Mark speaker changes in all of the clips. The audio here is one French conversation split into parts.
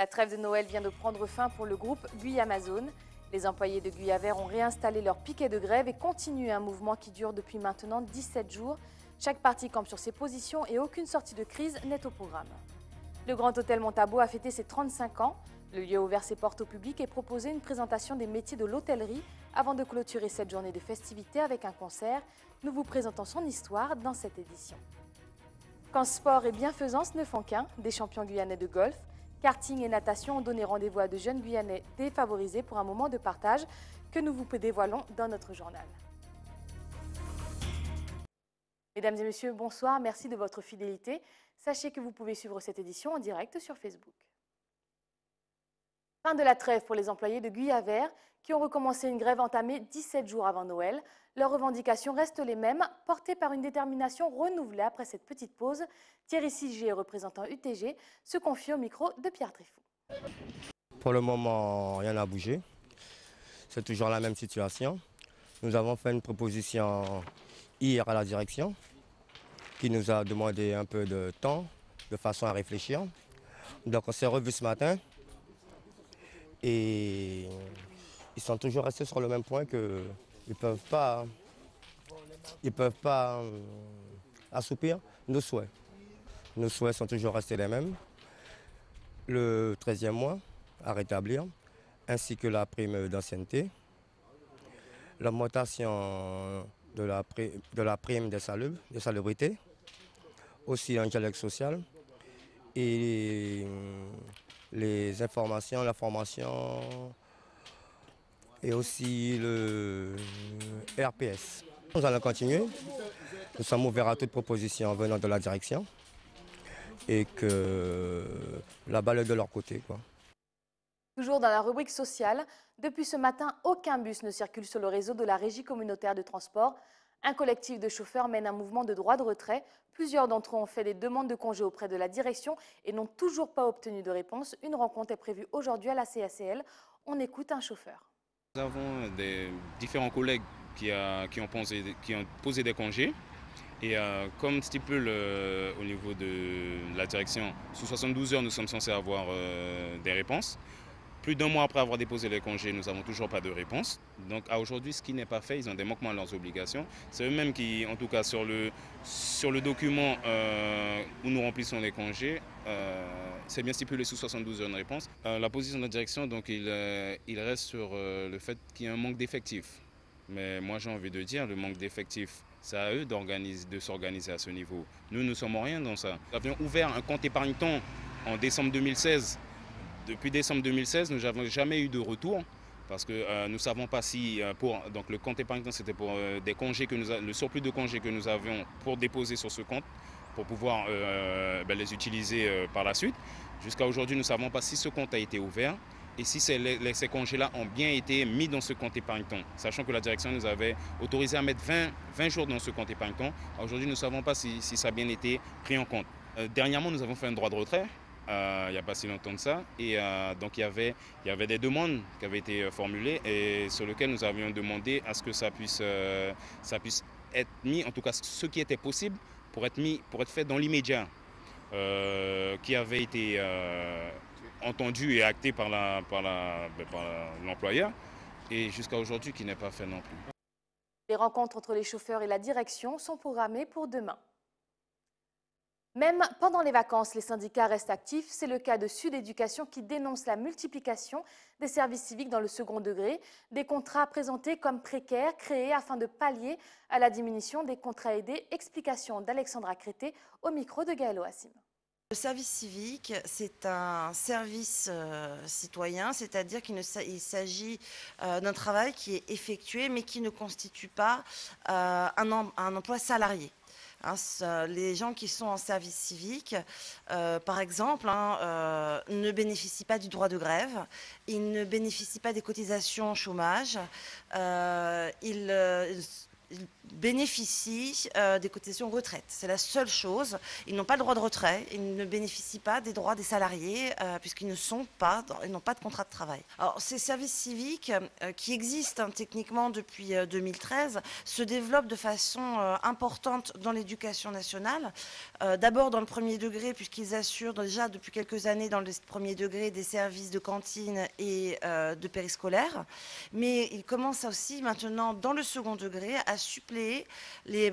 Speaker 1: La trêve de Noël vient de prendre fin pour le groupe Guyamazone. Les employés de Guyaver ont réinstallé leur piquet de grève et continuent un mouvement qui dure depuis maintenant 17 jours. Chaque parti campe sur ses positions et aucune sortie de crise n'est au programme. Le Grand Hôtel Montabo a fêté ses 35 ans. Le lieu a ouvert ses portes au public et proposé une présentation des métiers de l'hôtellerie avant de clôturer cette journée de festivités avec un concert. Nous vous présentons son histoire dans cette édition. Quand sport et bienfaisance ne font qu'un, des champions guyanais de golf, karting et natation ont donné rendez-vous à de jeunes Guyanais défavorisés pour un moment de partage que nous vous dévoilons dans notre journal. Mesdames et messieurs, bonsoir, merci de votre fidélité. Sachez que vous pouvez suivre cette édition en direct sur Facebook. Fin de la trêve pour les employés de Guyaver qui ont recommencé une grève entamée 17 jours avant Noël. Leurs revendications restent les mêmes, portées par une détermination renouvelée après cette petite pause. Thierry Sigier, représentant UTG, se confie au micro de Pierre Trifou.
Speaker 2: Pour le moment, rien n'a bougé. C'est toujours la même situation. Nous avons fait une proposition hier à la direction qui nous a demandé un peu de temps, de façon à réfléchir. Donc on s'est revus ce matin et ils sont toujours restés sur le même point qu'ils ne peuvent pas assoupir nos souhaits. Nos souhaits sont toujours restés les mêmes. Le 13e mois à rétablir, ainsi que la prime d'ancienneté, l'augmentation de la prime des salubrités, aussi un dialogue social et les informations, la formation et aussi le RPS. Nous allons continuer. Nous sommes ouverts à toute proposition venant de la direction et que la balle est de leur côté, quoi.
Speaker 1: Toujours dans la rubrique sociale, depuis ce matin, aucun bus ne circule sur le réseau de la Régie communautaire de transport. Un collectif de chauffeurs mène un mouvement de droit de retrait. Plusieurs d'entre eux ont fait des demandes de congé auprès de la direction et n'ont toujours pas obtenu de réponse. Une rencontre est prévue aujourd'hui à la CACL. On écoute un chauffeur.
Speaker 3: Nous avons différents collègues qui ont posé des congés. Et comme stipule au niveau de la direction, sous 72 heures, nous sommes censés avoir des réponses. Plus d'un mois après avoir déposé les congés, nous n'avons toujours pas de réponse. Donc à aujourd'hui, ce qui n'est pas fait, ils ont des manquements à leurs obligations. C'est eux-mêmes qui, en tout cas sur le document où nous remplissons les congés, c'est bien stipulé sous 72 heures une réponse. La position de la direction, donc, il reste sur le fait qu'il y a un manque d'effectifs. Mais moi j'ai envie de dire, le manque d'effectifs, c'est à eux de s'organiser à ce niveau. Nous ne sommes rien dans ça. Nous avions ouvert un compte épargne-temps en décembre 2016. Depuis décembre 2016, nous n'avons jamais eu de retour parce que nous ne savons pas si donc le compte épargne-temps c'était pour des congés le surplus de congés que nous avions pour déposer sur ce compte pour pouvoir les utiliser par la suite. Jusqu'à aujourd'hui, nous ne savons pas si ce compte a été ouvert et si ces congés-là ont bien été mis dans ce compte épargne-temps, sachant que la direction nous avait autorisé à mettre 20 jours dans ce compte épargne-temps. Aujourd'hui, nous ne savons pas si ça a bien été pris en compte. Dernièrement, nous avons fait un droit de retrait. Il n'y a pas si longtemps de ça. Et donc il y avait des demandes qui avaient été formulées et sur lesquelles nous avions demandé à ce que ça puisse être mis, en tout cas ce qui était possible pour être fait dans l'immédiat, qui avait été entendu et acté par l'employeur et jusqu'à aujourd'hui qui n'est pas fait non plus.
Speaker 1: Les rencontres entre les chauffeurs et la direction sont programmées pour demain. Même pendant les vacances, les syndicats restent actifs. C'est le cas de Sud Éducation qui dénonce la multiplication des services civiques dans le second degré, des contrats présentés comme précaires, créés afin de pallier à la diminution des contrats aidés. Explication d'Alexandra Crété au micro de Gaël Oassim.
Speaker 4: Le service civique, c'est un service citoyen, c'est-à-dire qu'il s'agit d'un travail qui est effectué mais qui ne constitue pas un emploi salarié. Les gens qui sont en service civique, par exemple, ne bénéficient pas du droit de grève, ils ne bénéficient pas des cotisations chômage, ils bénéficient des cotisations retraite. C'est la seule chose. Ils n'ont pas le droit de retrait, ils ne bénéficient pas des droits des salariés puisqu'ils n'ont pas de contrat de travail. Alors, ces services civiques qui existent techniquement depuis 2013 se développent de façon importante dans l'éducation nationale. D'abord dans le premier degré puisqu'ils assurent déjà depuis quelques années dans le premier degré des services de cantine et de périscolaire. Mais ils commencent aussi maintenant dans le second degré à suppléer les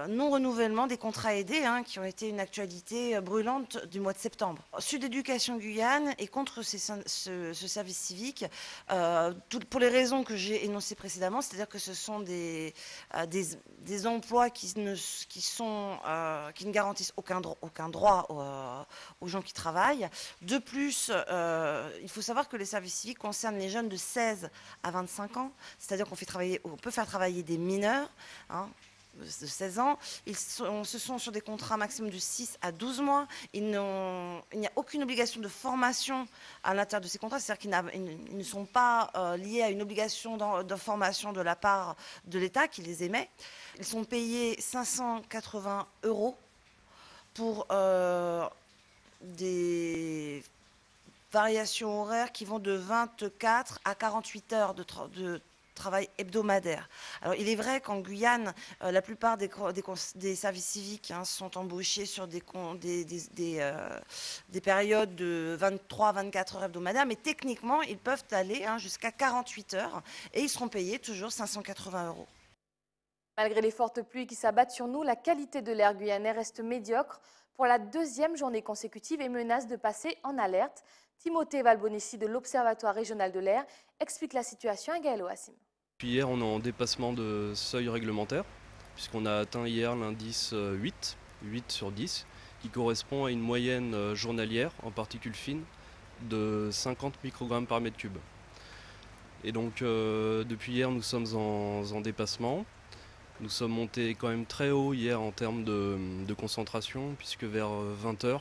Speaker 4: non-renouvellements des contrats aidés qui ont été une actualité brûlante du mois de septembre. Sud Éducation Guyane est contre ce service civique pour les raisons que j'ai énoncées précédemment, c'est-à-dire que ce sont des emplois qui ne garantissent aucun droit aux gens qui travaillent. De plus, il faut savoir que les services civiques concernent les jeunes de 16 à 25 ans, c'est-à-dire qu'on peut faire travailler des mineurs de 16 ans. Ce sont sur des contrats maximum de 6 à 12 mois. Il n'y a aucune obligation de formation à l'intérieur de ces contrats, c'est-à-dire qu'ils ne sont pas liés à une obligation de formation de la part de l'État qui les émet. Ils sont payés 580 € pour des variations horaires qui vont de 24 à 48 heures de travail hebdomadaire. Alors, il est vrai qu'en Guyane, la plupart des services civiques sont embauchés sur des périodes de 23 à 24 heures hebdomadaires, mais techniquement, ils peuvent aller jusqu'à 48 heures et ils seront payés toujours 580 €.
Speaker 1: Malgré les fortes pluies qui s'abattent sur nous, la qualité de l'air guyanais reste médiocre pour la deuxième journée consécutive et menace de passer en alerte. Timothée Valbonesi de l'Observatoire régional de l'air explique la situation à Gaël Oassim.
Speaker 5: Puis hier, on est en dépassement de seuil réglementaire, puisqu'on a atteint hier l'indice 8 sur 10, qui correspond à une moyenne journalière en particules fines de 50 microgrammes par mètre cube. Et donc depuis hier, nous sommes en dépassement. Nous sommes montés quand même très haut hier en termes de concentration, puisque vers 20 h,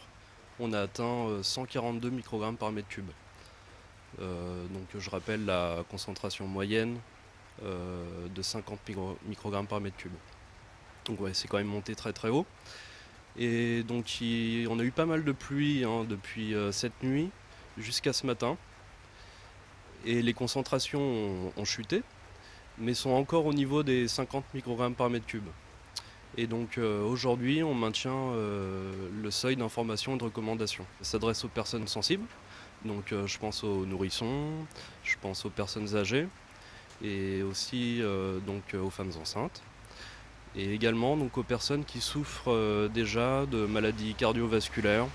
Speaker 5: on a atteint 142 microgrammes par mètre cube. Donc je rappelle la concentration moyenne de 50 microgrammes par mètre cube. Donc ouais, c'est quand même monté très très haut. Et donc on a eu pas mal de pluie depuis cette nuit jusqu'à ce matin. Et les concentrations ont chuté, mais sont encore au niveau des 50 microgrammes par mètre cube. Et donc aujourd'hui, on maintient le seuil d'information et de recommandation. Ça s'adresse aux personnes sensibles, donc je pense aux nourrissons, je pense aux personnes âgées et aussi donc aux femmes enceintes. Et également donc, aux personnes qui souffrent déjà de maladies cardiovasculaires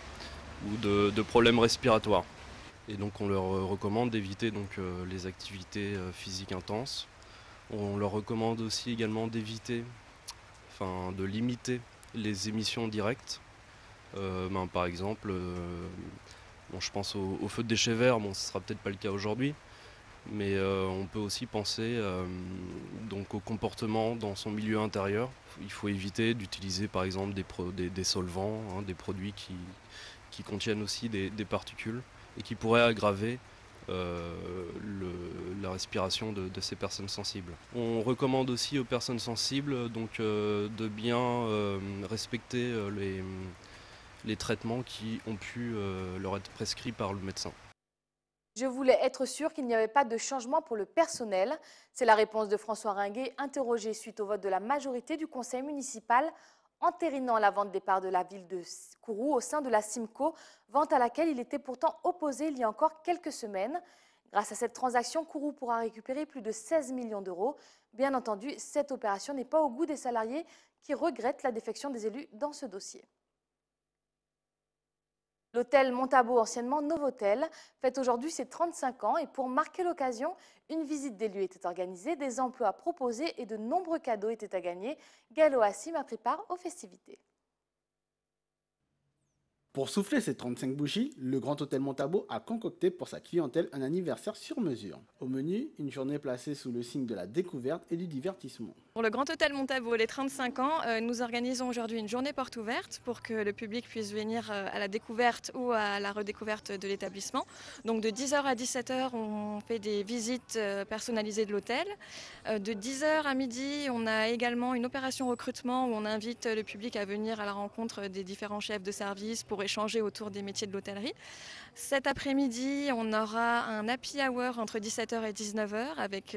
Speaker 5: ou de problèmes respiratoires. Et donc on leur recommande d'éviter donc les activités physiques intenses. On leur recommande aussi également d'éviter, de limiter les émissions directes. Par exemple, je pense au feu de déchets verts, ce ne sera peut-être pas le cas aujourd'hui, mais on peut aussi penser donc au comportement dans son milieu intérieur. Il faut éviter d'utiliser par exemple des solvants, des produits qui contiennent aussi des particules et qui pourraient aggraver la respiration de ces personnes sensibles. On recommande aussi aux personnes sensibles donc, de bien respecter les traitements qui ont pu leur être prescrits par le médecin.
Speaker 1: Je voulais être sûr qu'il n'y avait pas de changement pour le personnel. C'est la réponse de François Ringuet, interrogé suite au vote de la majorité du conseil municipal entérinant la vente des parts de la ville de Kourou au sein de la Simco, vente à laquelle il était pourtant opposé il y a encore quelques semaines. Grâce à cette transaction, Kourou pourra récupérer plus de 16 millions d'euros. Bien entendu, cette opération n'est pas au goût des salariés qui regrettent la défection des élus dans ce dossier. L'hôtel Montabo, anciennement Novotel, fête aujourd'hui ses 35 ans et pour marquer l'occasion, une visite des lieux était organisée, des emplois proposés et de nombreux cadeaux étaient à gagner. Gaël Oassim a pris part aux festivités.
Speaker 6: Pour souffler ces 35 bougies, le Grand Hôtel Montabo a concocté pour sa clientèle un anniversaire sur mesure. Au menu, une journée placée sous le signe de la découverte et du divertissement.
Speaker 7: Pour le Grand Hôtel Montabo, les 35 ans, nous organisons aujourd'hui une journée porte ouverte pour que le public puisse venir à la découverte ou à la redécouverte de l'établissement. Donc de 10h à 17h, on fait des visites personnalisées de l'hôtel. De 10h à midi, on a également une opération recrutement où on invite le public à venir à la rencontre des différents chefs de service pour échanger autour des métiers de l'hôtellerie. Cet après-midi, on aura un happy hour entre 17h et 19h avec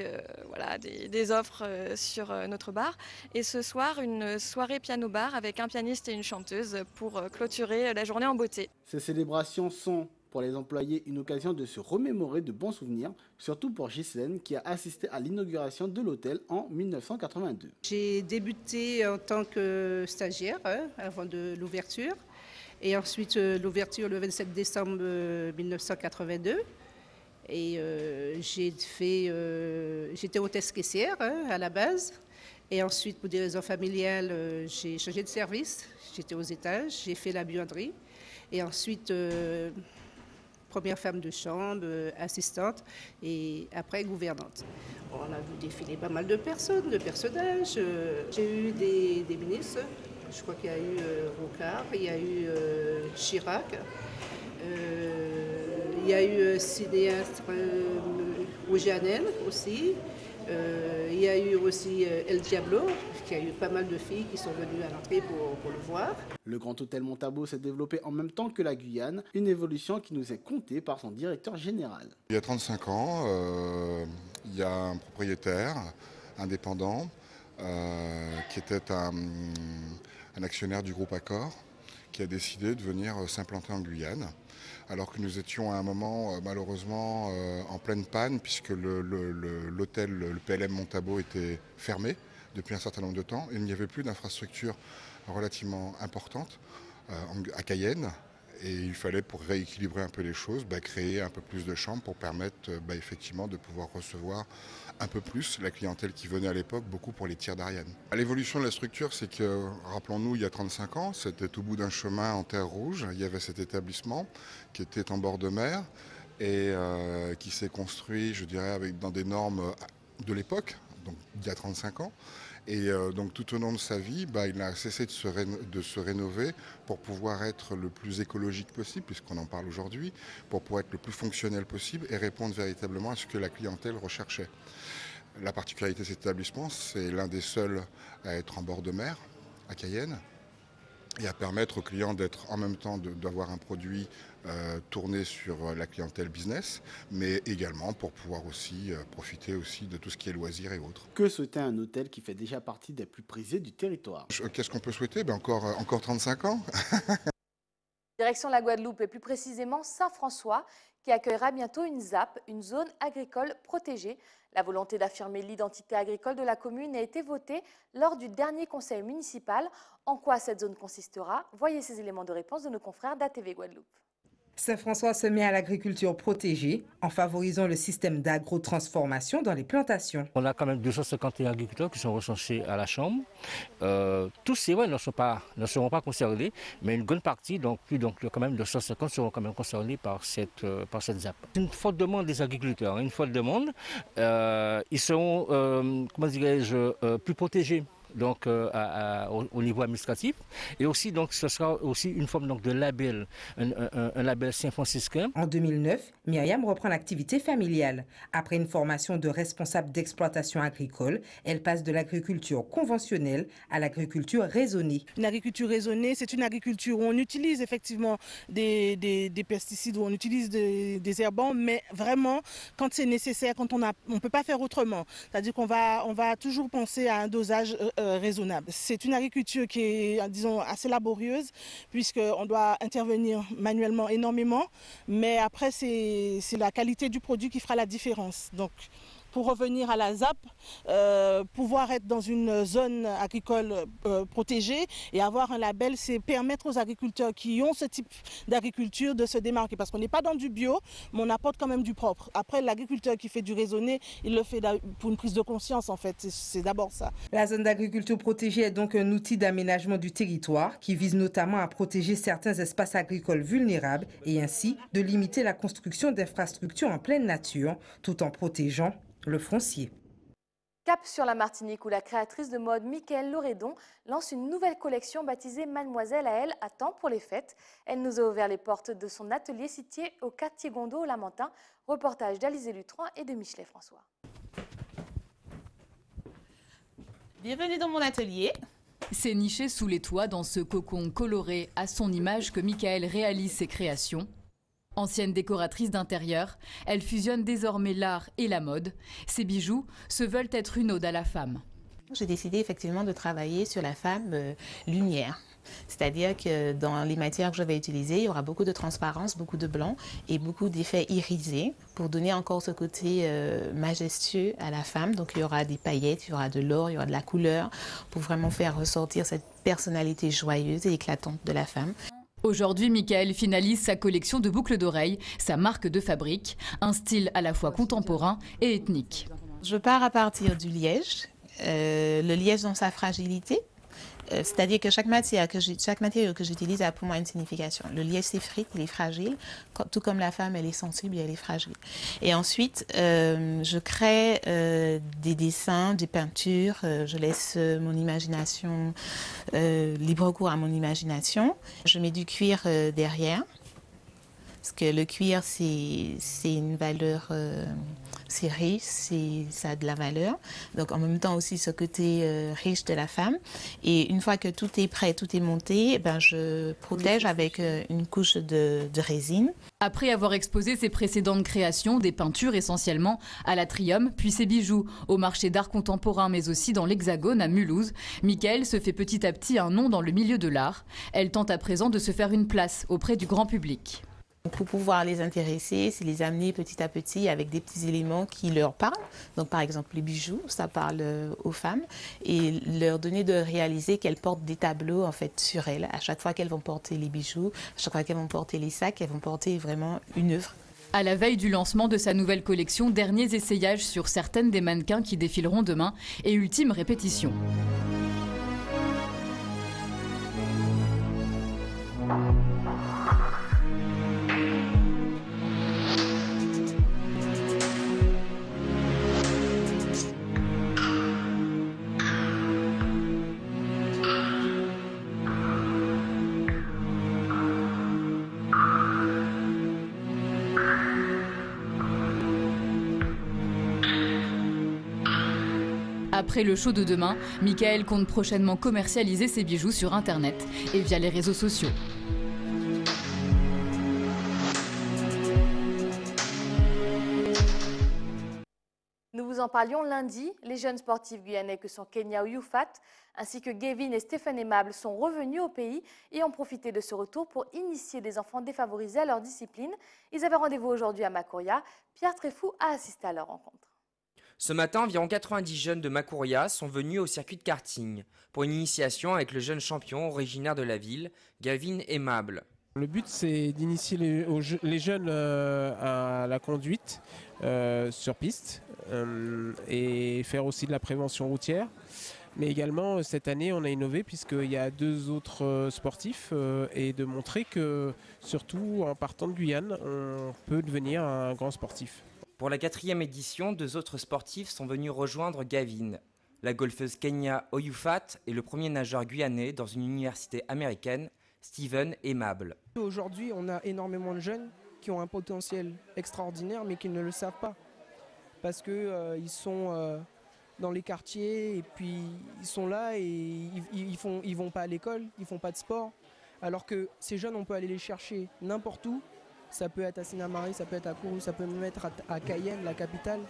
Speaker 7: des offres sur notre bar. Et ce soir, une soirée piano-bar avec un pianiste et une chanteuse pour clôturer la journée en beauté.
Speaker 6: Ces célébrations sont pour les employés une occasion de se remémorer de bons souvenirs, surtout pour Ghislaine qui a assisté à l'inauguration de l'hôtel en 1982.
Speaker 8: J'ai débuté en tant que stagiaire avant de l'ouverture. Et ensuite, l'ouverture le 27 décembre 1982. Et j'étais hôtesse caissière à la base. Et ensuite, pour des raisons familiales, j'ai changé de service. J'étais aux étages, j'ai fait la buanderie. Et ensuite, première femme de chambre, assistante et après gouvernante. On a vu défiler pas mal de personnes, de personnages. J'ai eu des ministres. Je crois qu'il y a eu Rocard, il y a eu Chirac, il y a eu cinéaste Roger Hanel aussi, il y a eu aussi El Diablo, qui a eu pas mal de filles qui sont venues à l'entrée pour le voir.
Speaker 6: Le Grand Hôtel Montabo s'est développé en même temps que la Guyane, une évolution qui nous est contée par son directeur général.
Speaker 9: Il y a 35 ans, il y a un propriétaire indépendant qui était un actionnaire du groupe Accor qui a décidé de venir s'implanter en Guyane, alors que nous étions à un moment malheureusement en pleine panne puisque l'hôtel, le PLM Montabo était fermé depuis un certain nombre de temps et il n'y avait plus d'infrastructures relativement importantes à Cayenne. Et il fallait, pour rééquilibrer un peu les choses, créer un peu plus de chambres pour permettre effectivement de pouvoir recevoir un peu plus la clientèle qui venait à l'époque, beaucoup pour les tirs d'Ariane. L'évolution de la structure, c'est que, rappelons-nous, il y a 35 ans, c'était au bout d'un chemin en terre rouge. Il y avait cet établissement qui était en bord de mer et qui s'est construit, je dirais, dans des normes de l'époque, donc il y a 35 ans. Et donc tout au long de sa vie, il a cessé de se rénover pour pouvoir être le plus écologique possible, puisqu'on en parle aujourd'hui, pour pouvoir être le plus fonctionnel possible et répondre véritablement à ce que la clientèle recherchait. La particularité de cet établissement, c'est l'un des seuls à être en bord de mer, à Cayenne, et à permettre aux clients d'être en même temps d'avoir un produit tourné sur la clientèle business, mais également pour pouvoir aussi profiter aussi de tout ce qui est loisirs et autres.
Speaker 6: Que souhaiter un hôtel qui fait déjà partie des plus prisés du territoire?
Speaker 9: Qu'est-ce qu'on peut souhaiter? Encore 35 ans.
Speaker 1: Direction la Guadeloupe et plus précisément Saint-François qui accueillera bientôt une ZAP, une zone agricole protégée. La volonté d'affirmer l'identité agricole de la commune a été votée lors du dernier conseil municipal. En quoi cette zone consistera? Voyez ces éléments de réponse de nos confrères d'ATV Guadeloupe.
Speaker 10: Saint-François se met à l'agriculture protégée en favorisant le système d'agrotransformation dans les plantations.
Speaker 11: On a quand même 251 agriculteurs qui sont recensés à la Chambre. Tous ces ne seront pas concernés, mais une grande partie, donc quand même 250 seront quand même concernés par cette ZAP. C'est une forte demande des agriculteurs, une forte demande. Ils seront, plus protégés. Donc au niveau administratif, et aussi donc ce sera aussi une forme donc de label, un label saint-franciscain.
Speaker 10: En 2009, Myriam reprend l'activité familiale. Après une formation de responsable d'exploitation agricole, elle passe de l'agriculture conventionnelle à l'agriculture raisonnée.
Speaker 12: Une agriculture raisonnée, c'est une agriculture où on utilise effectivement des pesticides, où on utilise des herbants, mais vraiment quand c'est nécessaire, quand on peut pas faire autrement. C'est-à-dire qu'on va toujours penser à un dosage raisonnable. C'est une agriculture qui est, disons, assez laborieuse puisqu'on doit intervenir manuellement énormément, mais après c'est la qualité du produit qui fera la différence. Donc pour revenir à la ZAP, pouvoir être dans une zone agricole protégée et avoir un label, c'est permettre aux agriculteurs qui ont ce type d'agriculture de se démarquer. Parce qu'on n'est pas dans du bio, mais on apporte quand même du propre. Après, l'agriculteur qui fait du raisonné, il le fait pour une prise de conscience en fait, c'est d'abord ça.
Speaker 10: La zone d'agriculture protégée est donc un outil d'aménagement du territoire qui vise notamment à protéger certains espaces agricoles vulnérables et ainsi de limiter la construction d'infrastructures en pleine nature tout en protégeant le foncier.
Speaker 1: Cap sur la Martinique où la créatrice de mode Mickaëlle Loredon lance une nouvelle collection baptisée Mademoiselle à elle à temps pour les fêtes. Elle nous a ouvert les portes de son atelier situé au quartier Gondot au Lamentin. Reportage d'Alizé Lutran et de Michelet François.
Speaker 13: Bienvenue dans mon atelier. C'est niché sous les toits dans ce cocon coloré à son image que Mickaëlle réalise ses créations. Ancienne décoratrice d'intérieur, elle fusionne désormais l'art et la mode. Ses bijoux se veulent être une ode à la femme.
Speaker 14: J'ai décidé effectivement de travailler sur la femme lumière. C'est-à-dire que dans les matières que je vais utiliser, il y aura beaucoup de transparence, beaucoup de blanc et beaucoup d'effets irisés pour donner encore ce côté majestueux à la femme. Donc il y aura des paillettes, il y aura de l'or, il y aura de la couleur pour vraiment faire ressortir cette personnalité joyeuse et éclatante de la femme.
Speaker 13: Aujourd'hui, Mickaëlle finalise sa collection de boucles d'oreilles, sa marque de fabrique, un style à la fois contemporain et ethnique.
Speaker 14: Je pars à partir du liège, le liège dans sa fragilité. C'est-à-dire que chaque matériau que j'utilise a pour moi une signification. Le liège s'effrite, il est fragile, tout comme la femme, elle est sensible et elle est fragile. Et ensuite, je crée des dessins, des peintures, je laisse mon imagination, libre cours à mon imagination. Je mets du cuir derrière, parce que le cuir, c'est une valeur... c'est riche, ça a de la valeur. Donc en même temps aussi ce côté riche de la femme. Et une fois que tout est prêt, tout est monté, ben, je protège avec une couche de résine.
Speaker 13: Après avoir exposé ses précédentes créations, des peintures essentiellement à l'Atrium, puis ses bijoux au marché d'art contemporain, mais aussi dans l'Hexagone à Mulhouse, Mickaëlle se fait petit à petit un nom dans le milieu de l'art. Elle tente à présent de se faire une place auprès du grand public.
Speaker 14: Pour pouvoir les intéresser, c'est les amener petit à petit avec des petits éléments qui leur parlent. Donc par exemple les bijoux, ça parle aux femmes et leur donner de réaliser qu'elles portent des tableaux en fait sur elles. À chaque fois qu'elles vont porter les bijoux, à chaque fois qu'elles vont porter les sacs, elles vont porter vraiment une œuvre.
Speaker 13: À la veille du lancement de sa nouvelle collection, derniers essayages sur certaines des mannequins qui défileront demain et ultime répétition. Après le show de demain, Mickaëlle compte prochainement commercialiser ses bijoux sur Internet et via les réseaux sociaux.
Speaker 1: Nous vous en parlions lundi. Les jeunes sportifs guyanais que sont Kenya Oyufat ainsi que Gavin et Stéphane Aimable sont revenus au pays et ont profité de ce retour pour initier des enfants défavorisés à leur discipline. Ils avaient rendez-vous aujourd'hui à Macoria. Pierre Tréfou a assisté à leur rencontre.
Speaker 15: Ce matin, environ 90 jeunes de Macoria sont venus au circuit de karting pour une initiation avec le jeune champion originaire de la ville, Gavin Aimable.
Speaker 16: Le but, c'est d'initier les jeunes à la conduite sur piste et faire aussi de la prévention routière. Mais également, cette année, on a innové puisqu'il y a 2 autres sportifs et de montrer que, surtout en partant de Guyane, on peut devenir un grand sportif.
Speaker 15: Pour la 4e édition, 2 autres sportifs sont venus rejoindre Gavin. La golfeuse Kenya Oyufat et le premier nageur guyanais dans une université américaine, Stephen Aimable.
Speaker 17: Aujourd'hui, on a énormément de jeunes qui ont un potentiel extraordinaire mais qui ne le savent pas. Parce qu'ils sont dans les quartiers et puis ils sont là et ils vont pas à l'école, ils font pas de sport. Alors que ces jeunes, on peut aller les chercher n'importe où. Ça peut être à Sinamari, ça peut être à Kourou, ça peut même être à Cayenne, la capitale.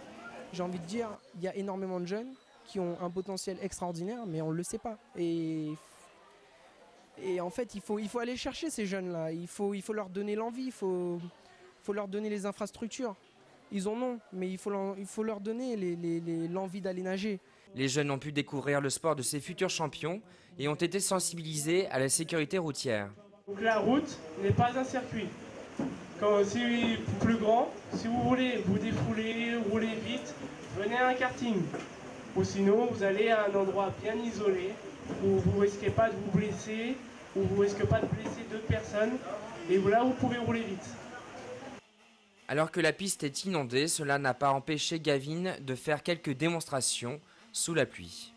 Speaker 17: J'ai envie de dire, il y a énormément de jeunes qui ont un potentiel extraordinaire, mais on ne le sait pas. Et en fait, il faut aller chercher ces jeunes-là. Il faut leur donner l'envie, il faut leur donner les infrastructures. ils en ont, mais il faut leur donner l'envie d'aller nager.
Speaker 15: Les jeunes ont pu découvrir le sport de ces futurs champions et ont été sensibilisés à la sécurité routière.
Speaker 18: Donc la route n'est pas un circuit. Quand c'est plus grand, si vous voulez vous défouler, rouler vite, venez à un karting. Ou sinon, vous allez à un endroit bien isolé où vous ne risquez pas de vous blesser, où vous ne risquez pas de blesser d'autres personnes. Et là, vous pouvez rouler vite.
Speaker 15: Alors que la piste est inondée, cela n'a pas empêché Gavin de faire quelques démonstrations sous la pluie.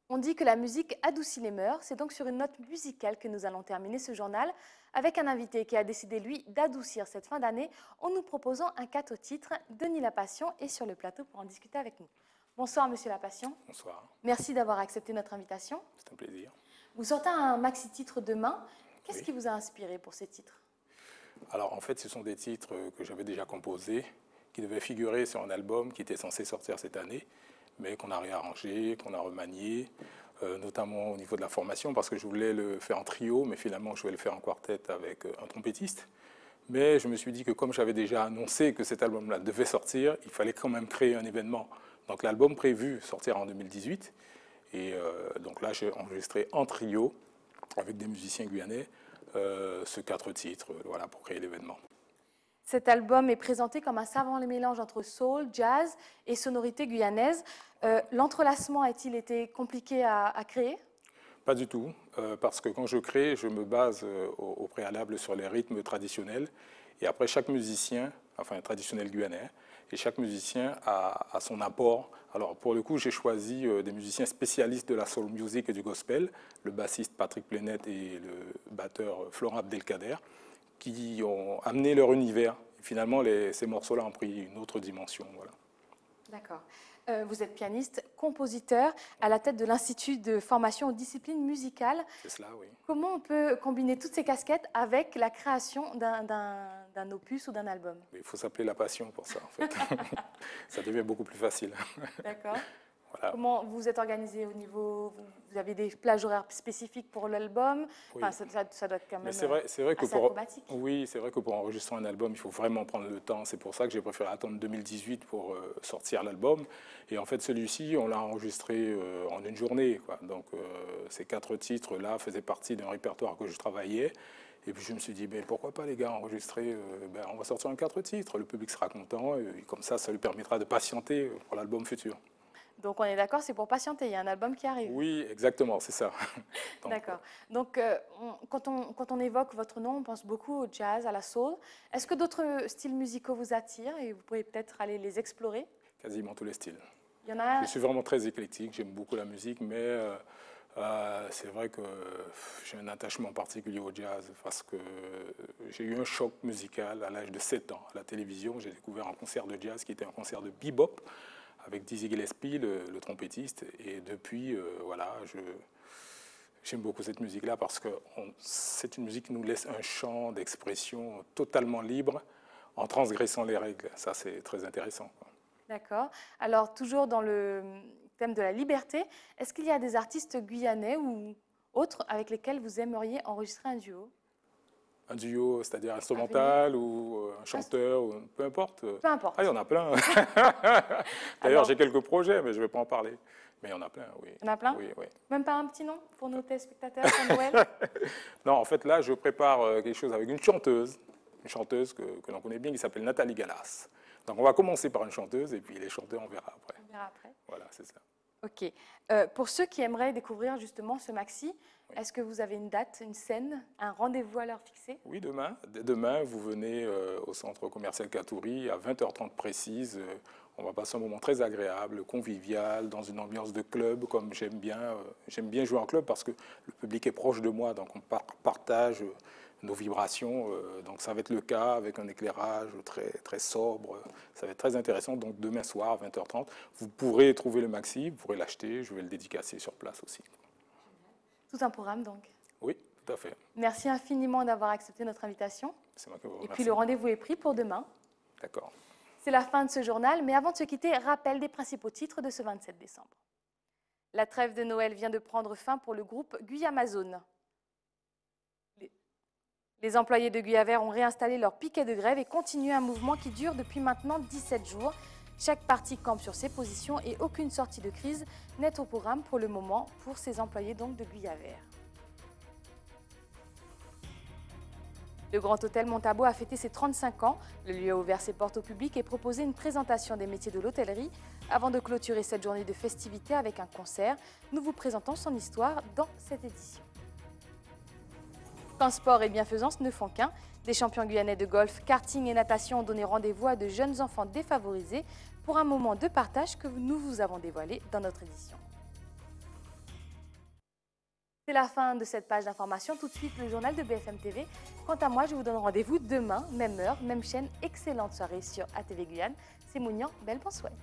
Speaker 1: On dit que la musique adoucit les mœurs, c'est donc sur une note musicale que nous allons terminer ce journal avec un invité qui a décidé, lui, d'adoucir cette fin d'année en nous proposant un 4 titres. Denis Lapassion est sur le plateau pour en discuter avec nous. Bonsoir, Monsieur Lapassion.
Speaker 19: Bonsoir.
Speaker 1: Merci d'avoir accepté notre invitation.
Speaker 19: C'est un plaisir.
Speaker 1: Vous sortez un maxi-titre demain. Qu'est-ce qui vous a inspiré pour ces titres?
Speaker 19: Alors, en fait, ce sont des titres que j'avais déjà composés, qui devaient figurer sur un album qui était censé sortir cette année, mais qu'on a réarrangé, qu'on a remanié, notamment au niveau de la formation, parce que je voulais le faire en trio, mais finalement, je voulais le faire en quartet avec un trompettiste. Mais je me suis dit que comme j'avais déjà annoncé que cet album-là devait sortir, il fallait quand même créer un événement. Donc l'album prévu sortira en 2018. Et donc là, j'ai enregistré en trio, avec des musiciens guyanais, ce 4 titres, voilà, pour créer l'événement.
Speaker 1: Cet album est présenté comme un savant mélange entre soul, jazz et sonorités guyanaises. L'entrelacement a-t-il été compliqué à créer?
Speaker 19: Pas du tout, parce que quand je crée, je me base au préalable sur les rythmes traditionnels. Et après, chaque musicien, enfin traditionnel guyanais, et chaque musicien a son apport. Alors pour le coup, j'ai choisi des musiciens spécialistes de la soul music et du gospel, le bassiste Patrick Plennet et le batteur Florent Abdelkader, qui ont amené leur univers. Et finalement, ces morceaux-là ont pris une autre dimension. Voilà.
Speaker 1: D'accord. Vous êtes pianiste, compositeur, à la tête de l'Institut de formation aux disciplines musicales.
Speaker 19: C'est cela, oui.
Speaker 1: Comment on peut combiner toutes ces casquettes avec la création d'un opus ou d'un album?
Speaker 19: Il faut s'appeler la passion pour ça, en fait. Ça devient beaucoup plus facile.
Speaker 1: D'accord.
Speaker 19: Voilà.
Speaker 1: Comment vous êtes organisé au niveau... Vous avez des plages horaires spécifiques pour l'album?
Speaker 19: Oui.
Speaker 1: Enfin, ça doit être quand même
Speaker 19: c'est vrai que
Speaker 1: assez acrobatique.
Speaker 19: Oui, c'est vrai que pour enregistrer un album, il faut vraiment prendre le temps. C'est pour ça que j'ai préféré attendre 2018 pour sortir l'album. Et en fait, celui-ci, on l'a enregistré en une journée, quoi. Donc, ces 4 titres-là faisaient partie d'un répertoire que je travaillais. Et puis, je me suis dit, ben, pourquoi pas, les gars, enregistrer, on va sortir un 4 titres. Le public sera content. Et comme ça lui permettra de patienter pour l'album futur.
Speaker 1: Donc, on est d'accord, c'est pour patienter. Il y a un album qui arrive.
Speaker 19: Oui, exactement, c'est ça.
Speaker 1: D'accord. Donc, quand on évoque votre nom, on pense beaucoup au jazz, à la soul. Est-ce que d'autres styles musicaux vous attirent et vous pouvez peut-être aller les explorer?
Speaker 19: Quasiment tous les styles.
Speaker 1: Il y en a...
Speaker 19: Je suis vraiment très éclectique, j'aime beaucoup la musique, mais c'est vrai que j'ai un attachement particulier au jazz parce que j'ai eu un choc musical à l'âge de 7 ans. À la télévision, j'ai découvert un concert de jazz qui était un concert de bebop, avec Dizzy Gillespie, le trompettiste. Et depuis, voilà, j'aime beaucoup cette musique-là parce que c'est une musique qui nous laisse un champ d'expression totalement libre en transgressant les règles. Ça, c'est très intéressant, quoi.
Speaker 1: D'accord. Alors, toujours dans le thème de la liberté, est-ce qu'il y a des artistes guyanais ou autres avec lesquels vous aimeriez enregistrer un duo?
Speaker 19: Un duo, c'est-à-dire instrumental ou un chanteur, ou, peu importe.
Speaker 1: Peu importe.
Speaker 19: Ah, il y en a plein. D'ailleurs, j'ai quelques projets, mais je ne vais pas en parler. Mais il y en a plein, oui.
Speaker 1: Il y en a plein?
Speaker 19: Oui, oui.
Speaker 1: Même pas un petit nom pour nos téléspectateurs pour Noël?
Speaker 19: Non, en fait, là, je prépare quelque chose avec une chanteuse que l'on connaît bien, qui s'appelle Nathalie Galas. Donc, on va commencer par une chanteuse, et puis les chanteurs, on verra après.
Speaker 1: On verra après.
Speaker 19: Voilà, c'est ça.
Speaker 1: OK. Pour ceux qui aimeraient découvrir justement ce maxi, oui. Est-ce que vous avez une date, une scène, un rendez-vous à l'heure fixée?
Speaker 19: Oui, demain. Dès demain, vous venez au centre commercial Katouri à 20h30 précise. On va passer un moment très agréable, convivial, dans une ambiance de club, comme j'aime bien jouer en club parce que le public est proche de moi, donc on partage nos vibrations. Donc ça va être le cas avec un éclairage très, très sobre. Ça va être très intéressant. Donc demain soir à 20h30, vous pourrez trouver le maxi, vous pourrez l'acheter. Je vais le dédicacer sur place aussi.
Speaker 1: Tout un programme donc.
Speaker 19: Oui, tout à fait.
Speaker 1: Merci infiniment d'avoir accepté notre invitation.
Speaker 19: C'est moi qui vous remercie.
Speaker 1: Et puis le rendez-vous est pris pour demain.
Speaker 19: D'accord.
Speaker 1: C'est la fin de ce journal, mais avant de se quitter, rappel des principaux titres de ce 27 décembre. La trêve de Noël vient de prendre fin pour le groupe Guyamazone. Les employés de Guyaver ont réinstallé leur piquet de grève et continuent un mouvement qui dure depuis maintenant 17 jours. Chaque parti campe sur ses positions et aucune sortie de crise n'est au programme pour le moment pour ces employés donc de Guyaver. Le Grand Hôtel Montabo a fêté ses 35 ans. Le lieu a ouvert ses portes au public et proposé une présentation des métiers de l'hôtellerie. Avant de clôturer cette journée de festivités avec un concert, nous vous présentons son histoire dans cette édition. Quand sport et bienfaisance ne font qu'un, des champions guyanais de golf, karting et natation ont donné rendez-vous à de jeunes enfants défavorisés pour un moment de partage que nous vous avons dévoilé dans notre édition. C'est la fin de cette page d'information. Tout de suite, le journal de BFM TV. Quant à moi, je vous donne rendez-vous demain, même heure, même chaîne. Excellente soirée sur ATV Guyane. C'est Mounian, belle bonne soirée.